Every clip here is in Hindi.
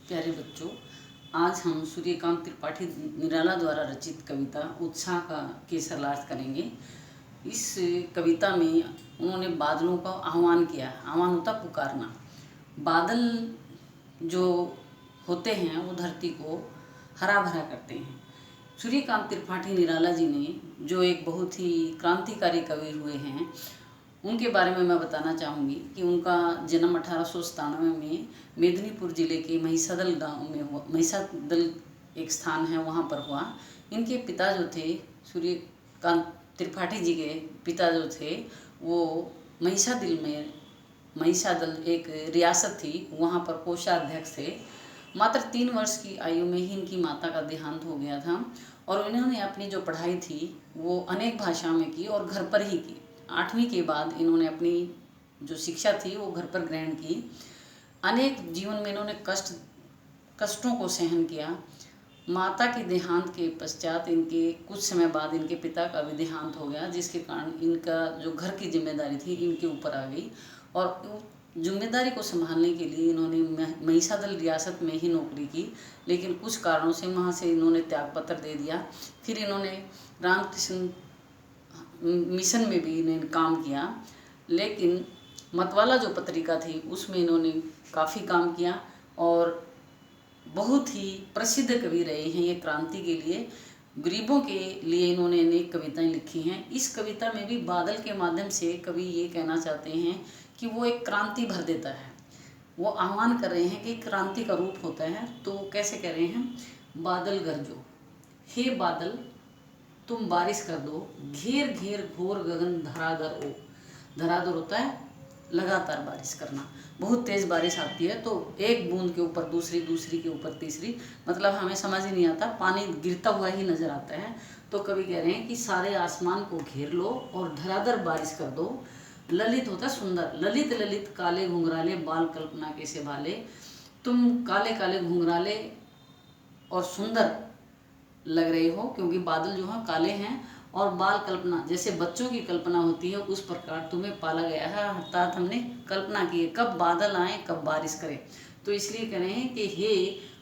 प्यारे बच्चों, आज हम सूर्यकांत त्रिपाठी निराला द्वारा रचित कविता उत्साह का केसरलाज करेंगे। इस कविता में उन्होंने बादलों का आह्वान किया। आह्वान होता पुकारना। बादल जो होते हैं वो धरती को हरा भरा करते हैं। सूर्यकांत त्रिपाठी निराला जी ने जो एक बहुत ही क्रांतिकारी कवि हुए हैं, उनके बारे में मैं बताना चाहूँगी कि उनका जन्म 1897 में मेदिनीपुर जिले के महिसादल गांव में हुआ। महिसादल एक स्थान है, वहाँ पर हुआ। इनके पिता जो थे, सूर्यकांत त्रिपाठी जी के पिता जो थे, वो महिसादल एक रियासत थी, वहाँ पर कोषाध्यक्ष थे। मात्र 3 वर्ष की आयु में ही इनकी माता का देहांत हो गया था और इन्होंने अपनी जो पढ़ाई थी वो अनेक भाषाओं में की और घर पर ही की। 8वीं के बाद इन्होंने अपनी जो शिक्षा थी वो घर पर ग्रहण की। अनेक जीवन में इन्होंने कष्टों को सहन किया। माता के देहांत के पश्चात इनके कुछ समय बाद इनके पिता का भी देहांत हो गया, जिसके कारण इनका जो घर की जिम्मेदारी थी इनके ऊपर आ गई और जिम्मेदारी को संभालने के लिए इन्होंने महिसादल रियासत में ही नौकरी की, लेकिन कुछ कारणों से वहाँ से इन्होंने त्यागपत्र दे दिया। फिर इन्होंने रामकृष्ण मिशन में भी इन्होंने काम किया, लेकिन मतवाला जो पत्रिका थी उसमें इन्होंने काफ़ी काम किया और बहुत ही प्रसिद्ध कवि रहे हैं ये क्रांति के लिए। गरीबों के लिए इन्होंने अनेक कविताएं लिखी हैं। इस कविता में भी बादल के माध्यम से कवि ये कहना चाहते हैं कि वो एक क्रांति भर देता है। वो आह्वान कर रहे हैं कि क्रांति का रूप होता है। तो कैसे कह रहे हैं? बादल गरजो, हे बादल तुम बारिश कर दो, घेर घेर घोर गगन धराधर ओ। धराधर होता है लगातार बारिश करना। बहुत तेज़ बारिश आती है तो एक बूंद के ऊपर दूसरी, दूसरी के ऊपर तीसरी, मतलब हमें समझ ही नहीं आता, पानी गिरता हुआ ही नज़र आता है। तो कवि कह रहे हैं कि सारे आसमान को घेर लो और धराधर बारिश कर दो। ललित होता सुंदर, ललित ललित काले घुंघराले बाल कल्पना के से भाले। तुम काले काले घुंघराले और सुंदर लग रहे हो, क्योंकि बादल जो हैं काले हैं और बाल कल्पना जैसे बच्चों की कल्पना होती है उस प्रकार तुम्हें पाला गया है, अर्थात हमने कल्पना की है कब बादल आए कब बारिश करे। तो इसलिए कह रहे हैं कि हे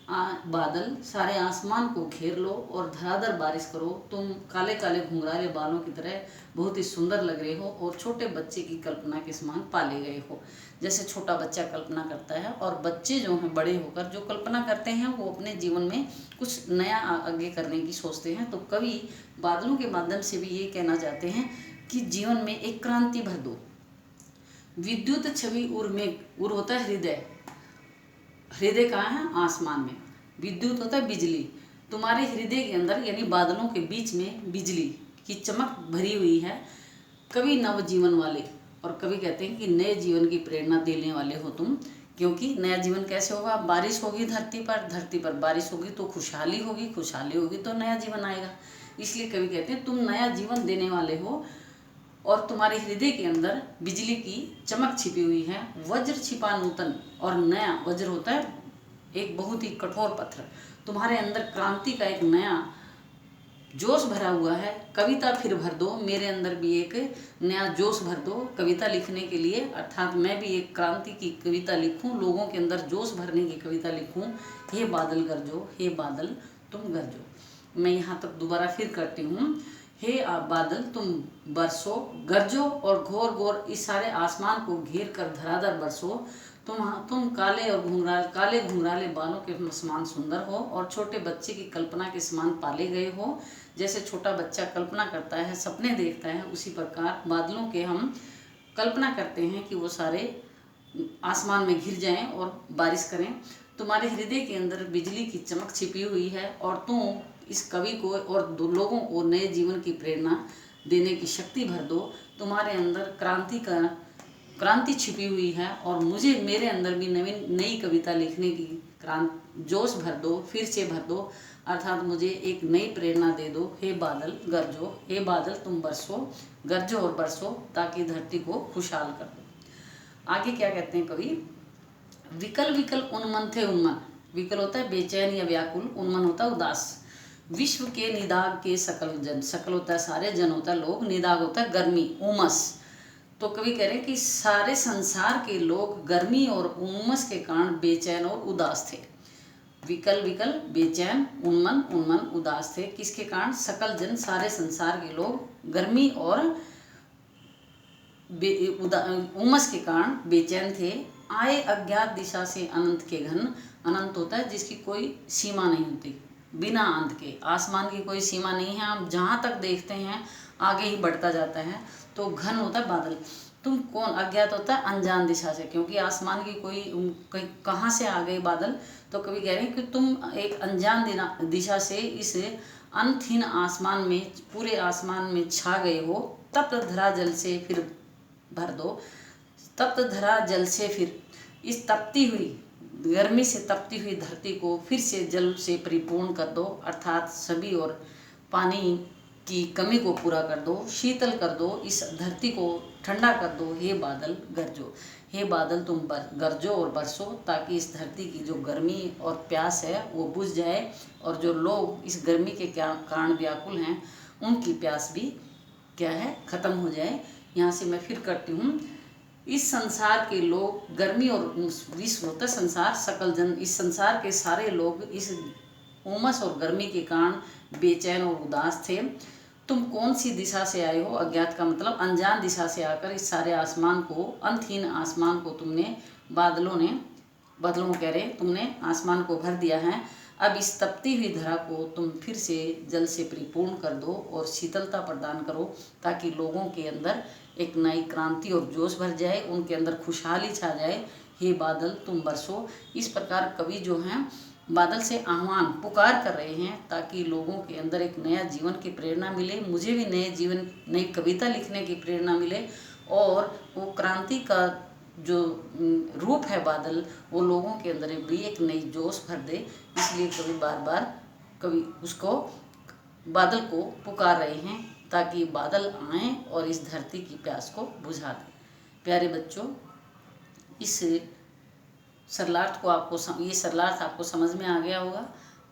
बादल सारे आसमान को घेर लो और धराधर बारिश करो। तुम काले काले घुंघराले बालों की तरह बहुत ही सुंदर लग रहे हो और छोटे बच्चे की कल्पना के समान पाले गए हो। जैसे छोटा बच्चा कल्पना करता है और बच्चे जो हैं बड़े होकर जो कल्पना करते हैं वो अपने जीवन में कुछ नया आगे करने की सोचते हैं। तो कवि बादलों के माध्यम से भी ये कहना चाहते हैं कि जीवन में एक क्रांति भर दो। विद्युत छवि उर में, उर होता है हृदय, हृदय कहाँ है? आसमान में। विद्युत होता है बिजली। तुम्हारे हृदय के अंदर यानी बादलों के बीच में बिजली की चमक भरी हुई है। कवि नव जीवन वाले, और कवि कहते हैं कि नए जीवन की प्रेरणा देने वाले हो तुम, क्योंकि नया जीवन कैसे होगा? बारिश होगी धरती पर, धरती पर बारिश होगी तो खुशहाली होगी, खुशहाली होगी तो नया जीवन आएगा। इसलिए कवि कहते हैं तुम नया जीवन देने वाले हो और तुम्हारे हृदय के अंदर बिजली की चमक छिपी हुई है। वज्र छिपा नूतन, और नया वज्र होता है एक बहुत ही कठोर पत्थर। तुम्हारे अंदर क्रांति का एक नया जोश भरा हुआ है। कविता फिर भर दो, मेरे अंदर भी एक नया जोश भर दो कविता लिखने के लिए, अर्थात मैं भी एक क्रांति की कविता लिखूं, लोगों के अंदर जोश भरने की कविता लिखूं। हे बादल गरजो, हे बादल तुम गरजो। मैं यहाँ तक दोबारा फिर करती हूँ। हे बादल तुम बरसो, गरजो और घोर घोर इस सारे आसमान को घेर कर धराधर बरसो। तुम काले घुंघराले बालों के समान सुंदर हो और छोटे बच्चे की कल्पना के समान पाले गए हो। जैसे छोटा बच्चा कल्पना करता है, सपने देखता है, उसी प्रकार बादलों के हम कल्पना करते हैं कि वो सारे आसमान में घिर जाएं और बारिश करें। तुम्हारे हृदय के अंदर बिजली की चमक छिपी हुई है और तुम इस कवि को और दो लोगों को नए जीवन की प्रेरणा देने की शक्ति भर दो। तुम्हारे अंदर क्रांति छिपी हुई है और मुझे मेरे अंदर भी नई कविता लिखने की जोश भर दो, फिर से भर दो, अर्थात मुझे एक नई प्रेरणा दे दो। हे बादल गरजो, हे बादल तुम बरसो, गरजो और बरसो ताकि धरती को खुशहाल कर दो। आगे क्या कहते हैं कवि? विकल विकल उन्मन थे उन्मन। विकल होता है बेचैन या व्याकुल, उन्मन होता है उदास। विश्व के निदाग के सकल जन, सकल होता है सारे, जन होता है लोग, निदाग होता है गर्मी, उमस। तो कवि कह रहे हैं कि सारे संसार के लोग गर्मी और उमस के कारण बेचैन और उदास थे। विकल विकल बेचैन उन्मन उन्मन उदास थे। किसके कारण? सकल जन, सारे संसार के लोग गर्मी और उमस के कारण बेचैन थे। आए अज्ञात दिशा से अनंत के घन। अनंत होता है जिसकी कोई सीमा नहीं होती, बिना अंत के। आसमान की कोई सीमा नहीं है, हम जहाँ तक देखते हैं आगे ही बढ़ता जाता है। तो घन होता है बादल। तुम कौन? अज्ञात होता है अनजान दिशा से, क्योंकि आसमान की कोई कहाँ से आ गए बादल। तो कवि कह रहे हैं कि तुम एक अनजान दिशा से इस अंतहीन आसमान में, पूरे आसमान में छा गए हो। तप्त धरा जल से फिर भर दो। तप्त धरा जल से फिर, इस तपती हुई, गर्मी से तपती हुई धरती को फिर से जल से परिपूर्ण कर दो, अर्थात सभी और पानी की कमी को पूरा कर दो, शीतल कर दो, इस धरती को ठंडा कर दो। हे बादल गरजो, हे बादल तुम गरजो और बरसो, ताकि इस धरती की जो गर्मी और प्यास है वो बुझ जाए, और जो लोग इस गर्मी के कारण व्याकुल हैं उनकी प्यास भी क्या है, खत्म हो जाए। यहाँ से मैं फिर करती हूँ। इस संसार के लोग, गर्मी और विश्व होता संसार, सकल जन, इस संसार के सारे लोग इस उमस और गर्मी के कारण बेचैन और उदास थे। तुम कौन सी दिशा से आए हो? अज्ञात का मतलब अनजान दिशा से आकर इस सारे आसमान को, अंतहीन आसमान को तुमने, बादलों कह रहे, तुमने आसमान को भर दिया है। अब इस तपती हुई धरा को तुम फिर से जल से परिपूर्ण कर दो और शीतलता प्रदान करो, ताकि लोगों के अंदर एक नई क्रांति और जोश भर जाए, उनके अंदर खुशहाली छा जाए। हे बादल तुम बरसो। इस प्रकार कवि जो हैं बादल से आह्वान, पुकार कर रहे हैं, ताकि लोगों के अंदर एक नया जीवन की प्रेरणा मिले, मुझे भी नए जीवन, नई कविता लिखने की प्रेरणा मिले, और वो क्रांति का जो रूप है बादल, वो लोगों के अंदर भी एक नई जोश भर दे। इसलिए कवि बार बार उसको, बादल को पुकार रहे हैं, ताकि बादल आएँ और इस धरती की प्यास को बुझा दें। प्यारे बच्चों, इस सरलार्थ को ये सरलार्थ आपको समझ में आ गया होगा,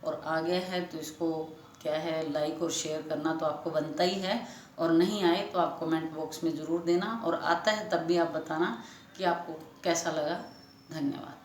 और आ गया है तो इसको क्या है, लाइक और शेयर करना तो आपको बनता ही है, और नहीं आए तो आप कमेंट बॉक्स में ज़रूर देना, और आता है तब भी आप बताना कि आपको कैसा लगा। धन्यवाद।